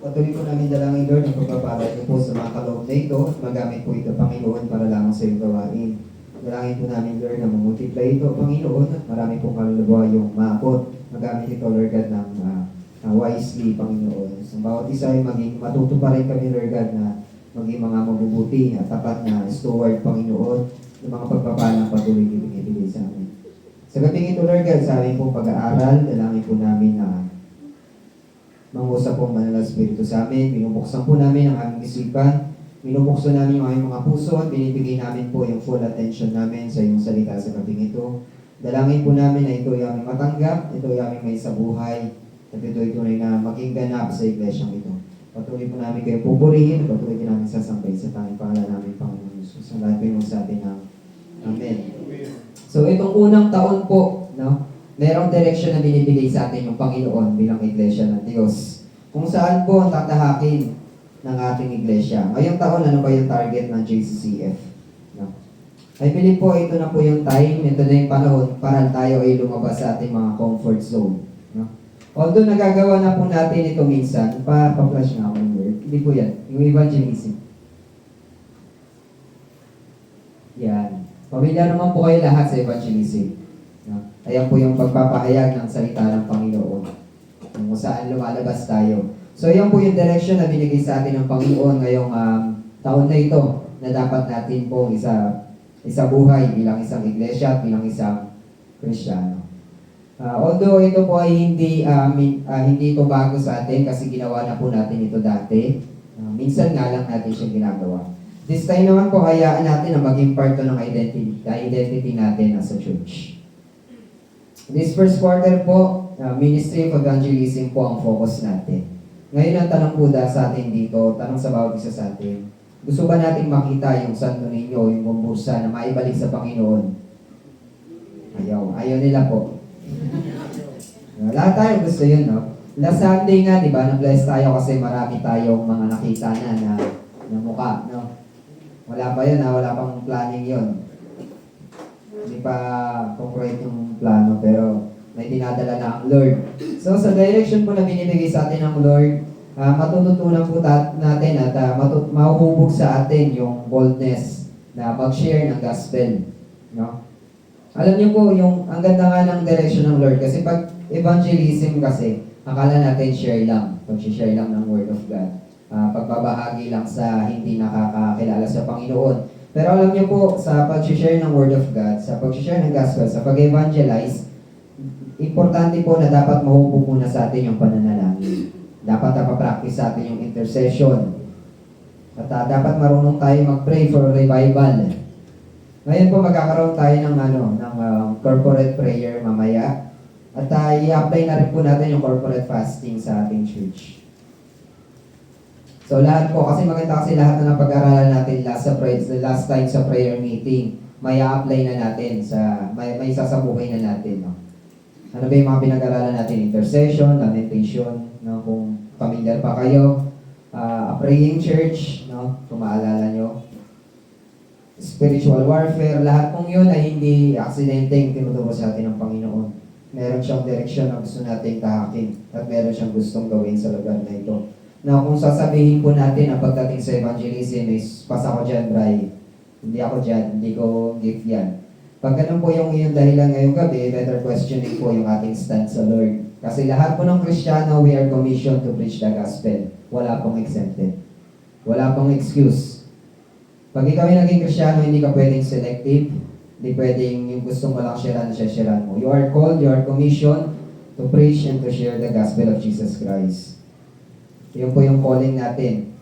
Patuloy po namin dalangin, Lord, ang pagpapala niyo po sa mga kaloob na ito at magamit po ito, Panginoon, para lamang sa iyong gawain. Dalangin po namin, Lord, na mamultiply ito, Panginoon, at marami pong kaluluwa yung maabot. Magamit ito, Lord God, ng wisely, Panginoon. Sa bawat isa ay maging matuto pa rin kami, Lord God, na maging mga mabubuti at tapat na steward, Panginoon, ng mga pagpapalang patuloy ibigay sa amin. Sa gabing ito, Lord God, sa aming pong pag-aaral, dalangin po namin na mangusap pong Banal na Espiritu sa amin. Binubuksan po namin ang aming isipan. Binubuksan namin yung aming mga puso at binibigay namin po yung full attention namin sa iyong salita sa gabing ito. Dalangin po namin na ito yung aming matanggap, ito yung aming may sa buhay, at ito ay tunay na maging ganap sa iglesyang ito. Patuloy po namin kayo pupurihin, patuloy din namin sasampay sa tanging pangalan namin, Panginoon Jesus. Ang lahat po yung sa atin ng Amen. So itong unang taon po, no? Merong direction na binibigay sa atin yung Panginoon bilang iglesia ng Diyos. Kung saan po ang tatahakin ng ating iglesia. Ngayong taon, ano ba yung target ng JCCF? No? I believe po, ito na po yung time, ito na yung panahon para tayo ay lumabas sa ating mga comfort zone. No? Although nagagawa na po natin ito minsan, pa-flash nga ako yung word. Hindi po yan, yung evangelism. Yan. Pamilyar naman po kayo lahat sa evangelism. No? Ayan po yung pagpapahayag ng salita ng Panginoon kung saan lumalabas tayo. So ayan po yung direction na binigay sa atin ng Panginoon ngayong taon na ito na dapat natin pong isa buhay bilang isang iglesia at bilang isang Kristiyano. Although ito po ay hindi ito bago sa atin kasi ginawa na po natin ito dati, minsan nga lang natin siya ginagawa. This time naman po, hayaan natin na maging part ng identity natin as a church. This first quarter po, Ministry of Evangelism po ang focus natin. Ngayon ang tanong po sa atin dito, tanong sa bawat isa sa atin, gusto ba nating makita yung Santo Niño, yung bumbursa na maibalik sa Panginoon? Ayaw nila po. Lahat tayo gusto yun, no? Last Sunday nga, di ba, na-bless tayo kasi marami tayong mga nakita na mukha, no? Wala pa yun, wala pang planning yun. Hindi pa concrete yung plano, pero may dinadala na ang Lord. So, sa direction po na binibigay sa atin ng Lord, matututunan po natin at mahuhubog sa atin yung boldness na mag-share ng gospel. No? Alam niyo po, ang ganda nga ng direction ng Lord, kasi pag evangelism kasi, akala natin share lang, pag-share lang ng Word of God. Pagbabahagi lang sa hindi nakakakilala sa Panginoon. Pero alam niyo po, sa pag-share ng Word of God, sa pag-share ng Gospel, sa pag-evangelize, importante po na dapat mahubog muna sa atin yung pananalangin. Dapat napapractice sa atin yung intercession. At dapat marunong tayo mag-pray for revival. Ngayon po magkakaroon tayo ng corporate prayer mamaya. At i-apply na rin po natin yung corporate fasting sa ating church. So lahat po, kasi maganda kasi lahat na napag-aralan natin last time sa prayer meeting, may apply na natin, may sasabuhay na natin. No? Ano ba yung mga pinag-aralan natin? Intercession, lamentation, no? Kung familiar pa kayo, a praying church, no? Kung maalala nyo, spiritual warfare, lahat pong yun ay hindi aksidenteng tinuturo sa atin ng Panginoon. Meron siyang direksyon na gusto natin tahakin at meron siyang gustong gawin sa lugar na ito. Na kung sasabihin po natin ang pagdating sa evangelism is, pasa ko dyan, Bray. Hindi ako dyan, hindi ko gift yan. Pag ganun po yung iyong dahilan ngayong gabi, better questioning po yung ating stand sa Lord. Kasi lahat po ng Kristiyano, we are commissioned to preach the gospel. Wala pong exempted. Wala pong excuse. Pag ikaw ay naging Kristiyano, hindi ka pwedeng selective. Hindi pwedeng yung gusto mo lang sharean mo. You are called, you are commissioned to preach and to share the gospel of Jesus Christ. Yun po yung calling natin.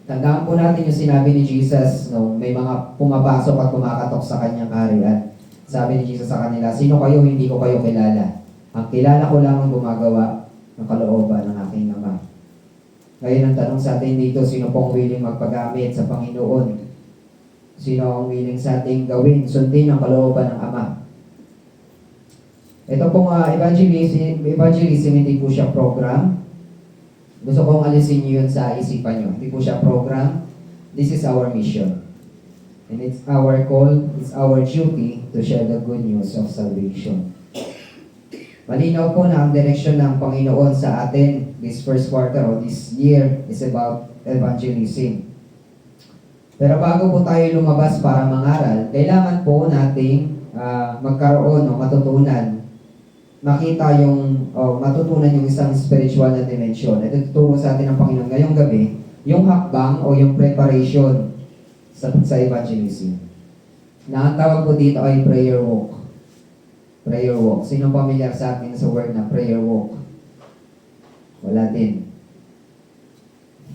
Tandaan po natin yung sinabi ni Jesus nung may mga pumapasok at kumakatok sa kanyang kaharian. Sabi ni Jesus sa kanila, sino kayo, hindi ko kayo kilala. Ang kilala ko lang ang gumagawa ng kalooban ng aking Ama. Ngayon ang tanong sa atin dito, sino pong willing magpagamit sa Panginoon? Sino ang willing sa ating gawin, sundin ang kalooban ng Ama? Ito pong evangelism, hindi po siya program. Gusto kong alisin niyo yun sa isipan niyo. Hindi po siya program. This is our mission. And it's our call, it's our duty to share the good news of salvation. Malinaw po na ang direksyon ng Panginoon sa atin this first quarter o this year is about evangelism. Pero bago po tayo lumabas para mangaral, kailangan po nating magkaroon o matutunan, makita matutunan yung isang spiritual na dimension. Ito tuturo sa atin ng Panginoon ngayong gabi, yung hakbang o yung preparation sa evangelism. Na ang tawag po dito ay prayer walk. Prayer walk. Sino pamilyar sa atin sa word na prayer walk? Wala din.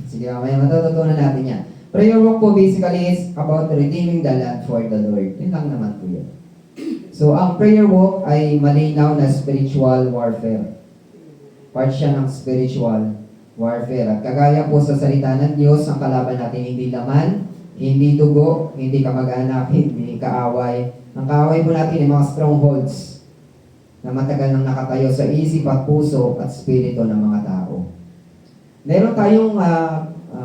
Sige, mamaya matututunan natin yan. Prayer walk po basically is about redeeming the land for the Lord. Yun lang naman po yun. So, ang prayer walk ay malinaw na spiritual warfare. Part siya ng spiritual warfare. At kagaya po sa salita ng Diyos, ang kalaban natin hindi laman, hindi dugo, hindi kamag-anak, hindi kaaway. Ang kaaway po natin ay mga strongholds na matagal nang nakatayo sa isip at puso at spirito ng mga tao. Meron tayong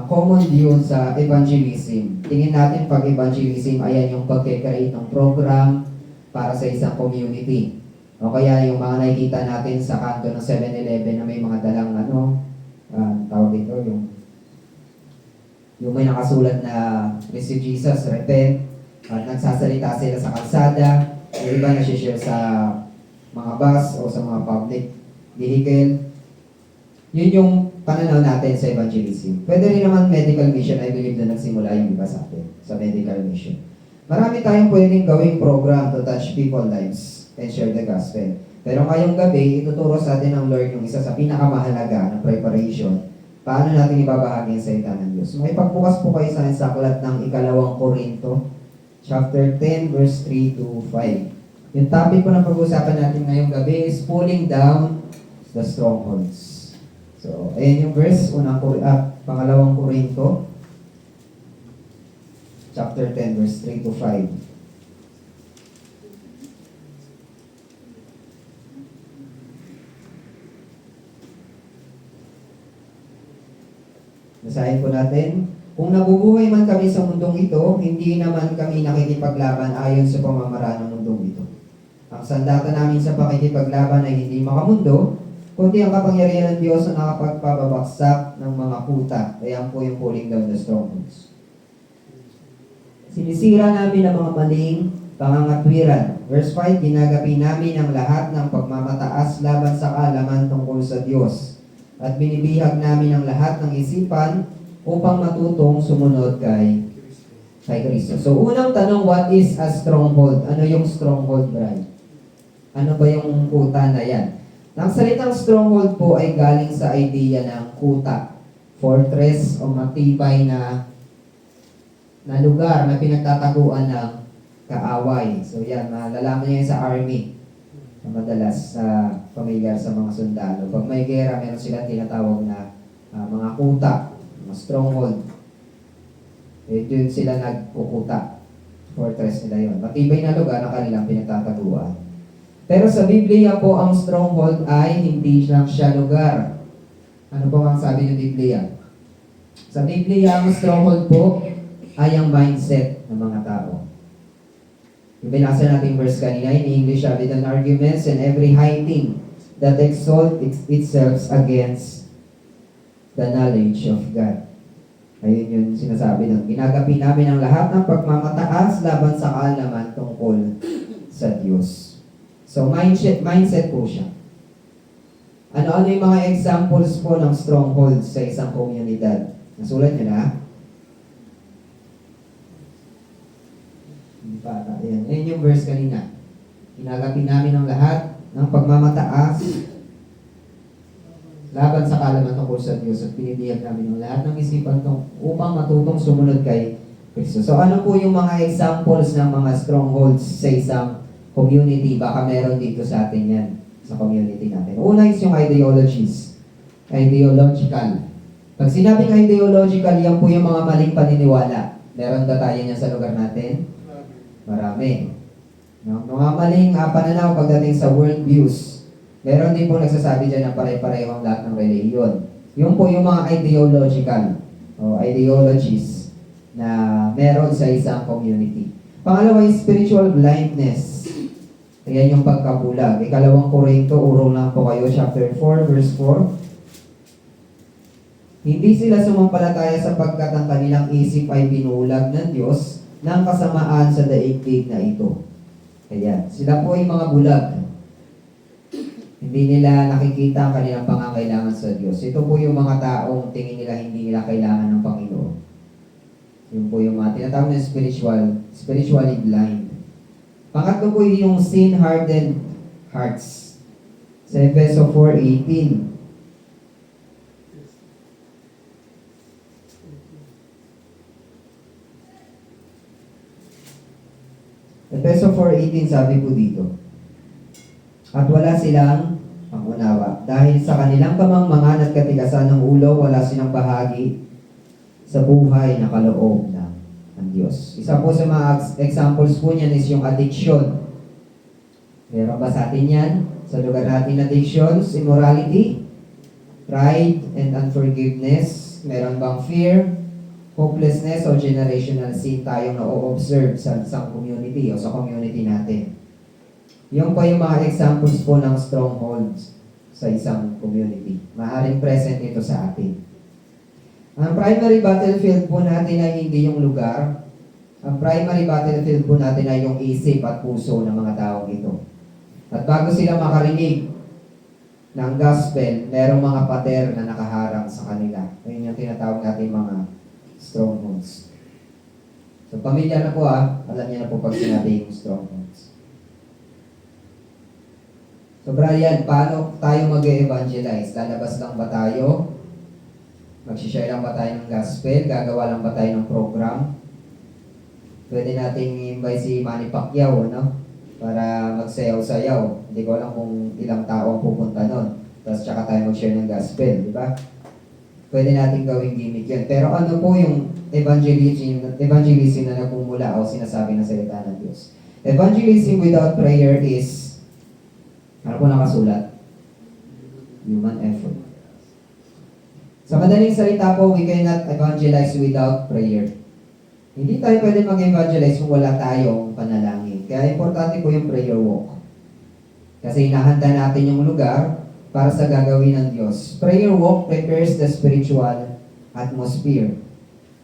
common view sa evangelism. Tingin natin pag evangelism, ayan yung pagkikreate ng program para sa isang community. O kaya yung mga nakikita natin sa kanto ng 7-Eleven na may mga dalang tawag dito, yung may nakasulat na Receive Jesus, Repent, at nagsasalita sila sa kalsada, yung iba nag-share sa mga bus o sa mga public vehicle. Yun yung pananaw natin sa evangelism. Pwede rin naman medical mission. I believe na nagsimula yung iba sa atin sa medical mission. Marami tayong pwedeng gawing program to touch people's lives and share the gospel. Pero ngayong gabi, ituturo sa atin ng Lord yung isa sa pinakamahalaga na preparation. Paano natin ibabahagi ang salita ng Diyos? May pagbukas po kayo sa aklat ng 2 Korinto, chapter 10, verse 3 to 5. Yung topic po na pag-uusapan natin ngayong gabi is pulling down the strongholds. So, ayan yung verse, pangalawang Korinto, chapter 10, verse 3 to 5. Basahin po natin. Kung nabubuhay man kami sa mundong ito, hindi naman kami nakikipaglaban ayon sa pamamaraan ng mundong ito. Ang sandata namin sa pakikipaglaban ay hindi makamundo, kundi ang kapangyarihan ng Diyos na nakapagpapabaksak ng mga kuta. Kaya po yung pulling down the strongholds. Sinisira namin ang mga maling pangangatwiran. Verse 5, ginagapi namin ang lahat ng pagmamataas laban sa kaalaman tungkol sa Diyos. At binibihag namin ang lahat ng isipan upang matutong sumunod kay Kristo. So, unang tanong, what is a stronghold? Ano yung stronghold, Brian? Ano ba yung kuta na yan? Ang salitang stronghold po ay galing sa idea ng kuta, fortress o matibay na lugar na pinagtataguan ng kaaway. So yan, malalaman niya yan sa army. Madalas familiar sa mga sundalo. Pag may gera, meron sila tinatawag na mga kuta, mga stronghold. Doon sila nagkukuta. Fortress nila yun. Matibay na lugar na kanilang pinagtataguan. Pero sa Biblia po, ang stronghold ay hindi lang siya lugar. Ano po ang sabi ng Biblia? Sa Biblia, ang stronghold po ay ang mindset ng mga tao. Yung binasa natin verse kanina, in English, with an arguments and every high thing that exalt itself against the knowledge of God. Ayun yung sinasabi ng ginagapi namin ang lahat ng pagmamataas laban sa kaalaman tungkol sa Diyos. So, mindset po siya. Ano-ano yung mga examples po ng strongholds sa isang komunidad? Nasulat niyo na? Hindi pa ata. Ayan yung verse kanina. Ginagapi namin ang lahat ng pagmamataas laban sa kaalaman tungkol sa Diyos at pinibiyag namin ang lahat ng isipan upang matutong sumunod kay Kristo. So, ano po yung mga examples ng mga strongholds sa isang community? Baka meron dito sa atin yan, sa community natin. Una is yung ideologies. Ideological. Pag sinabing ideological, yan po yung mga maling paniniwala. Meron ba tayo niyan sa lugar natin? Marami. No? Mga maling pananaw pagdating sa world views. Meron din po nagsasabi dyan na pare-pareho ang lahat ng reliyon. Yung po yung mga ideological o ideologies na meron sa isang community. Pangalawa is spiritual blindness. Ayan yung pagkabulag. Ikalawang Korinto, urong lang po kayo, chapter 4, verse 4. Hindi sila sumampalataya sapagkat ang kanilang isip ay binulag ng Diyos ng kasamaan sa daigdig na ito. Ayan, sila po ay mga bulag. Hindi nila nakikita ang kanilang pangangailangan sa Diyos. Ito po yung mga taong tingin nila hindi nila kailangan ng Panginoon. Yun po yung mga tinatawag na spiritually blind. Pangatlo po yung sin-hardened hearts. Sa Efeso 4:18. Efeso 4:18 sabi po dito, at wala silang pangunawa. Dahil sa kanilang kamangmangan at katigasan ng ulo, wala silang bahagi sa buhay na kaloob ng Diyos. Isa po sa mga examples po niyan is yung addiction. Meron ba sa atin yan? Sa lugar natin addictions, immorality, pride, and unforgiveness. Meron bang fear, hopelessness, o generational sin tayong na-observe sa isang community o sa community natin? Yung po yung mga examples po ng strongholds sa isang community. Maaaring present ito sa atin. Ang primary battlefield po natin ay hindi yung lugar. Ang primary battlefield po natin ay yung isip at puso ng mga taong ito. At bago sila makarinig ng gospel, merong mga pader na nakaharang sa kanila. Ayun yung tinatawag natin mga strongholds. So, pamilya na po alam niyo na po pag sinabi yung strongholds. So, Brian, paano tayo mag-evangelize? Lalabas lang ba tayo? Mag-share lang ba tayo ng gospel? Gagawa lang ba tayo ng program? Pwede nating invite si Manny Pacquiao, no? Para magsayaw-sayaw. Hindi ko alam kung ilang tao ang pupunta nun. Tapos tsaka tayo mag-share ng gospel, di ba? Pwede natin gawing gimmick yun. Pero ano po yung evangelism na nagmumula o sinasabi ng salita ng Diyos? Evangelism without prayer is, ano po nakasulat? Human effort. Sa madaling salita po, we cannot evangelize without prayer. Hindi tayo pwede mag-evangelize kung wala tayong panalangin. Kaya importante po yung prayer walk. Kasi hinahanda natin yung lugar para sa gagawin ng Diyos. Prayer walk prepares the spiritual atmosphere.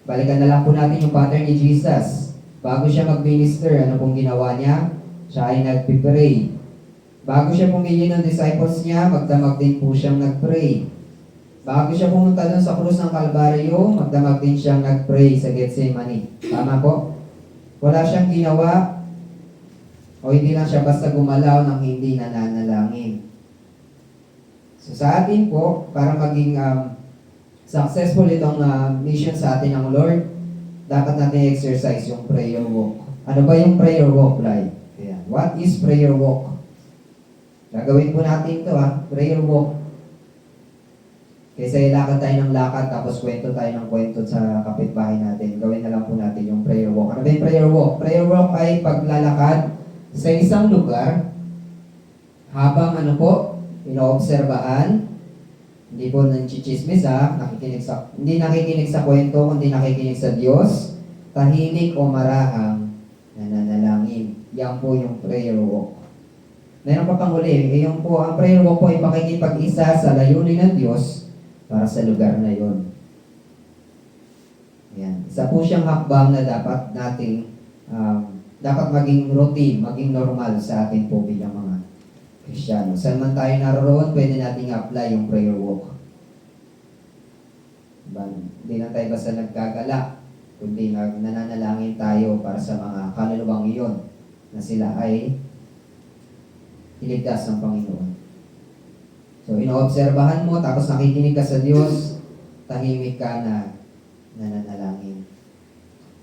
Balikan na lang po natin yung pattern ni Jesus. Bago siya mag-minister, ano pong ginawa niya? Siya ay nag-pray. Bago siya pumili ng disciples niya, magdamag din po siyang nag-pray. Bago siya pumunta doon sa krus ng Kalbaryo, magdamag din siyang nag-pray sa Gethsemane. Tama po? Wala siyang ginawa o hindi lang siya basta gumalaw ng hindi nananalangin. So sa atin po, para maging successful itong mission sa atin ng Lord, dapat natin exercise yung prayer walk. Ano ba yung prayer walk, right? Ayan. What is prayer walk? Gagawin po natin ito prayer walk. Kaysa ilakad tayo ng lakad tapos kwento tayo ng kwento sa kapitbahay natin, gawin na lang po natin yung prayer walk. Ano ba yung prayer walk? Prayer walk ay paglalakad sa isang lugar habang inoobserbahan, hindi po nanchichismis hindi nakikinig sa kwento, kundi nakikinig sa Diyos, tahimik o marahang nananalangin. Yan po yung prayer walk. Meron pa pang huli, yung po, ang prayer walk po ay pakikipag-isa sa layunin ng Diyos para sa lugar na yon. Yan. Isa po siyang hakbang na dapat nating dapat maging routine, maging normal sa atin po bilang mga Kristiyano. Saan man tayo naroon, pwede nating apply yung prayer walk. Diba? Hindi lang tayo basta nagkagala, kundi nananalangin tayo para sa mga kaluluwang iyon na sila ay iligtas ng Panginoon. So, inoobserbahan mo, tapos nakikinig ka sa Diyos, tahimik ka na nananalangin.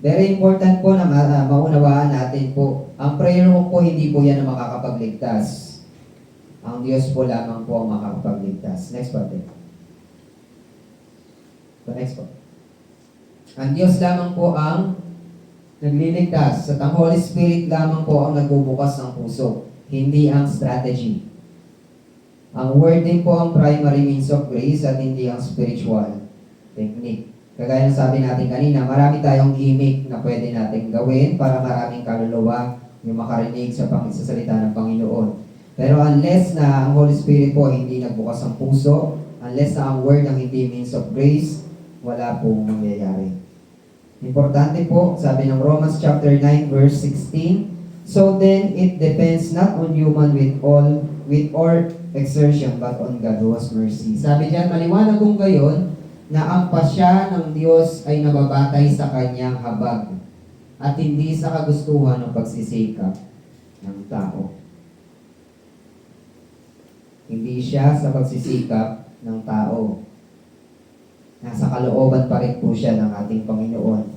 Very important po na maunawaan natin po, ang prayer walk po, hindi po yan ang makakapagligtas. Ang Diyos po lamang po ang makakapagligtas. Next po. Next po. Ang Diyos lamang po ang nagliligtas. At ang Holy Spirit lamang po ang nagbubukas ng puso, hindi ang strategy. Ang word din po ang primary means of grace at hindi ang spiritual technique. Kagaya ng sabi natin kanina, marami tayong gimmick na pwede natin gawin para maraming kaluluwa yung makarinig sa salita ng Panginoon. Pero unless na ang Holy Spirit po hindi nagbukas ang puso, unless na ang word ang hindi means of grace, wala pong mangyayari. Importante po, sabi ng Romans chapter 9 verse 16, so then it depends not on human with or exertion, but on God who has mercy. Sabi diyan, maliwanag kung gayon, na ang pasya ng Diyos ay nababatay sa kanyang habag at hindi sa kagustuhan ng pagsisikap ng tao. Hindi siya sa pagsisikap ng tao. Nasa kalooban pa rin po siya ng ating Panginoon.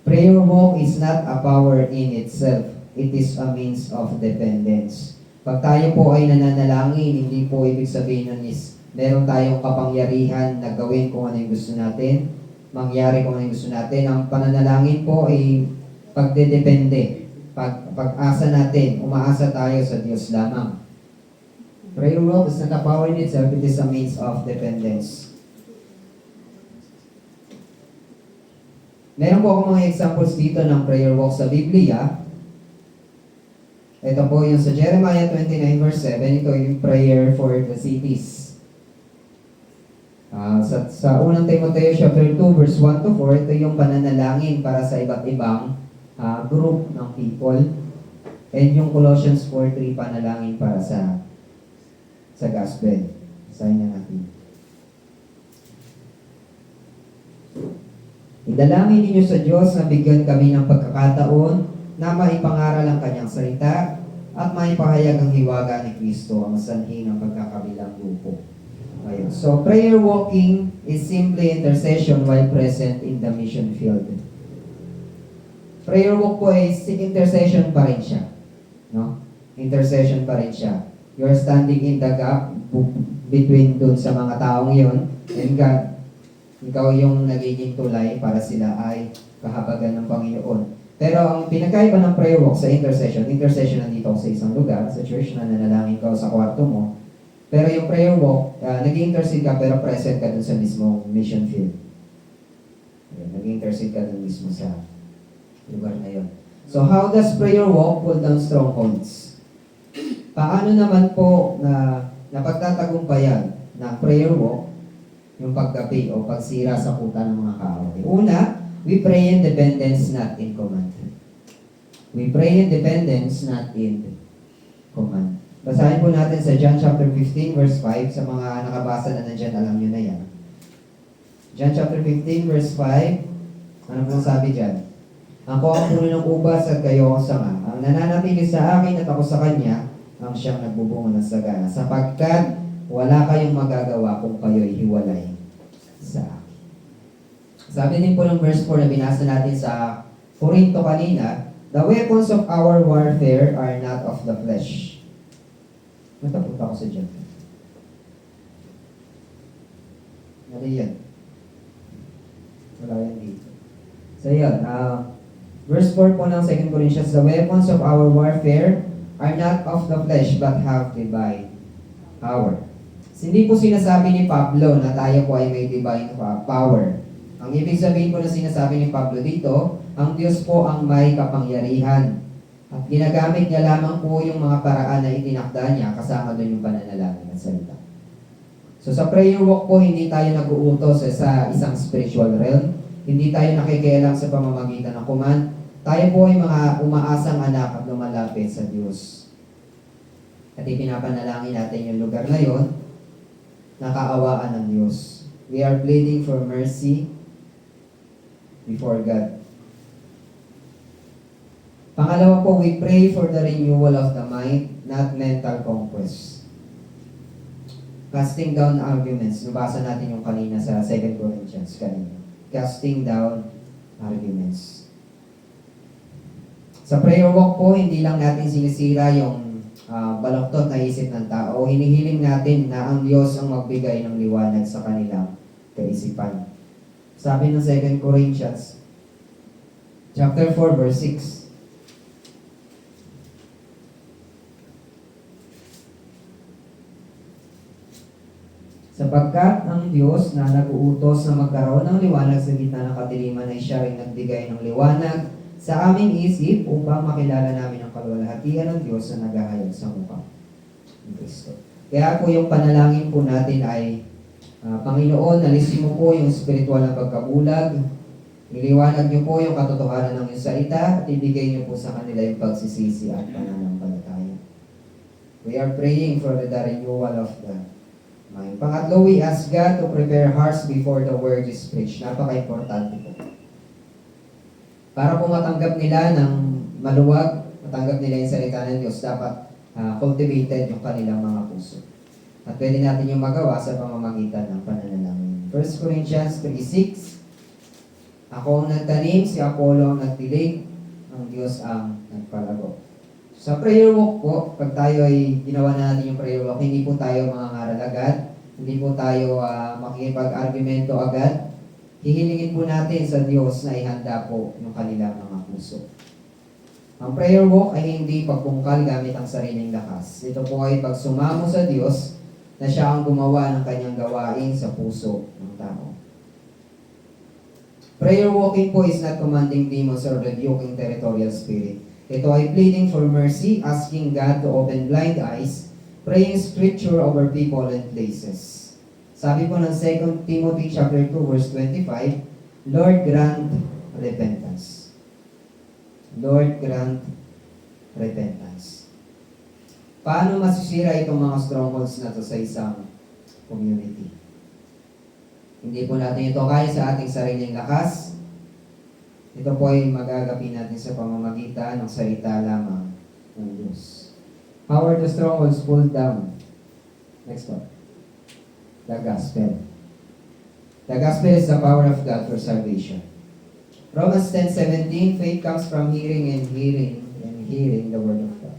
Prayer walk is not a power in itself. It is a means of dependence. Pag tayo po ay nananalangin, hindi po ibig sabihin nun is meron tayong kapangyarihan na gawin kung ano yung gusto natin, mangyari kung ano yung gusto natin. Ang pananalangin po ay pagdedepende. Pag-asa natin, umaasa tayo sa Diyos lamang. Prayer walk is not a power in itself, it is a means of dependence. Meron po akong mga examples dito ng prayer walk sa Biblia. Ito po yung sa Jeremiah 29 verse 7, ito yung prayer for the cities. Sa unang Timoteo chapter 2 verse 1 to 4, ito yung pananalangin para sa iba't ibang group ng people. And yung Colossians 4:3, panalangin para sa gospel. Basahin na natin. Idalangin ninyo sa Diyos na bigyan kami ng pagkakataon na maipangaral ang kanyang salita at maipahayag ang hiwaga ni Kristo, ang sanhi ng pagkakabilang grupo. Ayun. So, prayer walking is simply intercession while present in the mission field. Prayer walk po ay intercession pa rin siya. No? Intercession pa rin siya. You're standing in the gap between dun sa mga taong yon and God. Ikaw yung nagiging tulay para sila ay kahabagan ng Panginoon. Pero ang pinagkaiba ng prayer walk sa intercession nandito sa isang lugar, sa church na nanalangin ka sa kwarto mo. Pero yung prayer walk, nag-intercede ka pero present ka dun sa mismo mission field. Nag-intercede ka dun mismo sa lugar na yun. So how does prayer walk pull down strongholds? Paano naman po na napagtatagumpayan ng prayer walk yung paggabi o pagsira sa kuta ng mga kaaway? Una, we pray in dependence, not in command. We pray in dependence, not in command. Basahin po natin sa John chapter 15 verse 5. Sa mga nakabasa na nandyan, alam nyo na yan. John chapter 15 verse 5. Ano pong sabi dyan? Ako ang puno ng ubas at kayo ang sanga. Ang nananatili sa akin at ako sa kanya, ang siyang nagbubunga ng sagana. Sapagkat wala kayong magagawa kung kayo'y hiwalay sa akin. Sabi din po ng verse 4 na binasa natin sa Corinto kanina, the weapons of our warfare are not of the flesh. Natapunta ko sa dyan. Ano yan? Wala yan dito. So yun, verse 4 po ng 2 Corinthians, the weapons of our warfare are not of the flesh, but have divine power. Hindi po sinasabi ni Pablo na tayo po ay may divine power. Ang ibig sabihin po na sinasabi ni Pablo dito, ang Diyos po ang may kapangyarihan. At ginagamit niya lamang po yung mga paraan na itinakda niya, kasama doon yung pananalangin ng salita. So sa prayer walk po, hindi tayo nag-uutos sa isang spiritual realm. Hindi tayo nakikialam sa pamamagitan ng command. Tayo po ay mga umaasang anak at lumalapit sa Diyos. At ipinapanalangin natin yung lugar na yon, nakaawaan ng Diyos. We are pleading for mercy before God. Pangalawa po, we pray for the renewal of the mind, not mental conquest. Casting down arguments. Nabasa natin yung kanina sa 2 Corinthians kanina. Casting down arguments. Sa prayer walk po, hindi lang natin sinisira yung baloktot na isip ng tao. Hinihiling natin na ang Diyos ang magbigay ng liwanag sa kanilang kaisipan. Sabi ng 2 Corinthians, chapter 4, verse 6. Sapagkat ang Diyos na nag-uutos na magkaroon ng liwanag sa gitna ng kadiliman ay siya rin nagbigay ng liwanag sa aming isip upang makilala namin ang ng kaluwalhatian ng Diyos na naghahayag sa mukha ni Kristo. Kaya po yung panalangin po natin ay, Panginoon, alisin mo po yung spiritual na pagkabulag, iliwanag niyo po yung katotohanan ng iyong salita, at ibigay niyo po sa kanila yung pagsisisi at pananampalataya. We are praying for the renewal of the mind. Pangatlo, we ask God to prepare hearts before the word is preached. Napaka-importante po. Para po matanggap nila ng maluwag, matanggap nila yung salita ng Diyos, dapat cultivated yung kanilang mga puso. At pwede natin yung magawa sa pamamagitan ng pananalangin. 1 Corinthians 3:6, ako ang nagtanim, si Apollo ang nagtilig, ang Diyos ang nagpalago. Sa prayer walk po, pag tayo ay ginawa natin yung prayer walk, hindi po tayo mangangaral agad, hindi po tayo makikipag-argumento agad. Hihilingin po natin sa Diyos na ihanda po yung kanilang mga puso. Ang prayer walk ay hindi pagbungkal gamit ang sariling lakas. Ito po ay pagsumamo sa Diyos na siya ang gumawa ng kanyang gawain sa puso ng tao. Prayer walking po is not commanding demons or rebuking territorial spirit. Ito ay pleading for mercy, asking God to open blind eyes, praying scripture over people and places. Sabi po ng 2 Timothy chapter 2 verse 25, Lord grant repentance. Lord grant repentance. Paano masisira itong mga strongholds na to sa isang community? Hindi po natin ito kaya sa ating sariling lakas. Ito po ay magagapi natin sa pamamagitan ng salita lamang ng Diyos. How are the strongholds pulled down? Next one. The gospel. The gospel is the power of God for salvation. Romans 10:17, faith comes from hearing and hearing the word of God.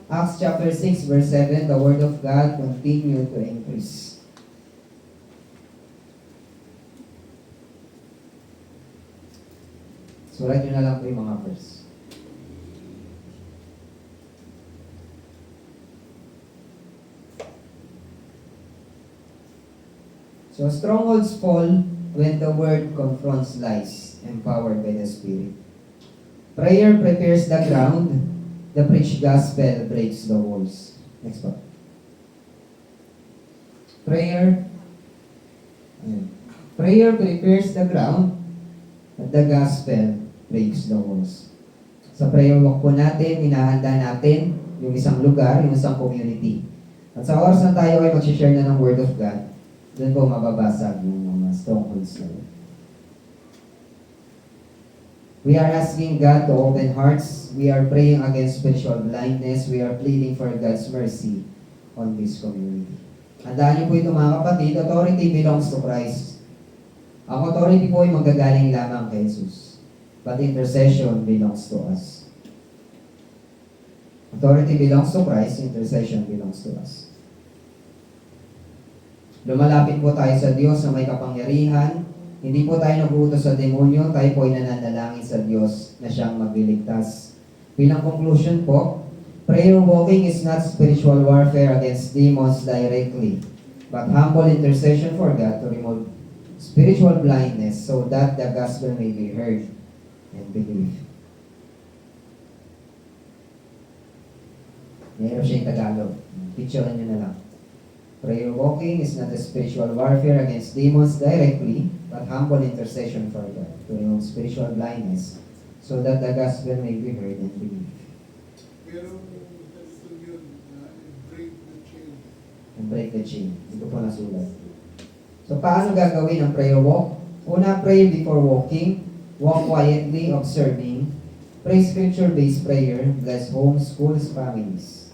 Acts chapter 6 verse 7, the word of God continued to increase. Sulat nyo na lang po yung mga verse. So strongholds fall when the word confronts lies, empowered by the Spirit. Prayer prepares the ground, the preached gospel breaks the walls. Next one. Prayer prepares the ground, at the gospel breaks the walls. Sa prayer walk po natin, hinahanda natin yung isang lugar, yung isang community. At sa oras na tayo ay mag-share na ng Word of God, doon po mababasag yung mga strongholds na yun. We are asking God to open hearts. We are praying against spiritual blindness. We are pleading for God's mercy on this community. Handaan niyo po ito mga kapatid, authority belongs to Christ. Ang authority po ay magagaling lamang kay Jesus. But intercession belongs to us. Authority belongs to Christ, intercession belongs to us. Lumalapit po tayo sa Diyos na may kapangyarihan. Hindi po tayo nag-uutos sa demonyo, tayo po ay nananalangin sa Diyos na siyang magliligtas. Bilang conclusion po, prayer walking is not spiritual warfare against demons directly, but humble intercession for God to remove spiritual blindness so that the gospel may be heard and believed. Mayroon siyang Tagalog. Picturean nyo na lang. Prayer walking is not a spiritual warfare against demons directly, but humble intercession for God to remove spiritual blindness so that the gospel may be heard and believed. Pero ito yun, break the chain. And break the chain. Ito po nasulat. So, paano gagawin ang prayer walk? Una, pray before walking. Walk quietly, observing. Pray scripture-based prayer. Bless homes, schools, families.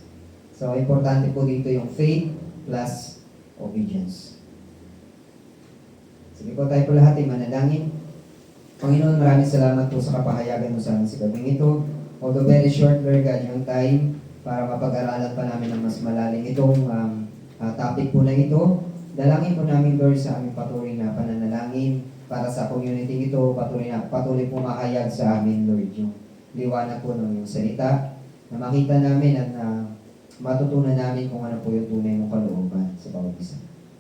So, importante po dito yung faith plus obedience. Sige po tayo po lahat ay manalangin. Panginoon, maraming salamat po sa kapahayagan mo sa amin sa gabing ito. Although very short, Lord God, yung time para mapag-aralan pa namin ng mas malalim itong topic po na ito. Dalangin po namin, Lord, sa aming patuloy na pananalangin para sa community ito, patuloy po mahayag sa amin, Lord, yung liwanag po ng iyong salita, na makita namin at na matutunan namin kung ano po yung tunay mong kalooban sa bawat isa.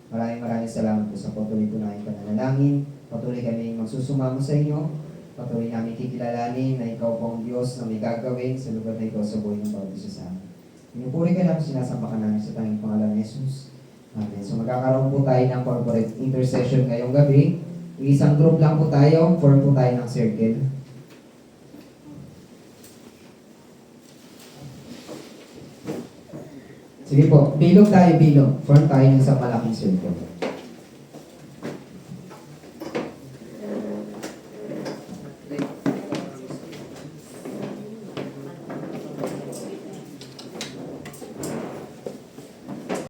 Maraming salamat po sa patuloy po namin pananalangin. Patuloy kami magsusumamo sa inyo. Patuloy namin kikilalanin na ikaw po ang Diyos na may gagawin sa lugar na ito sa buhay ng bawat isa sa amin. Pinupuri ka namin, sinasamba ka namin sa tanging pangalan ni Jesus. Amen. So magkakaroon po tayo ng corporate intercession ngayong gabi. Isang group lang po tayo, form po tayo ng circle. Sige po, bilog tayo, bilog. Form tayo ng isang malaking circle.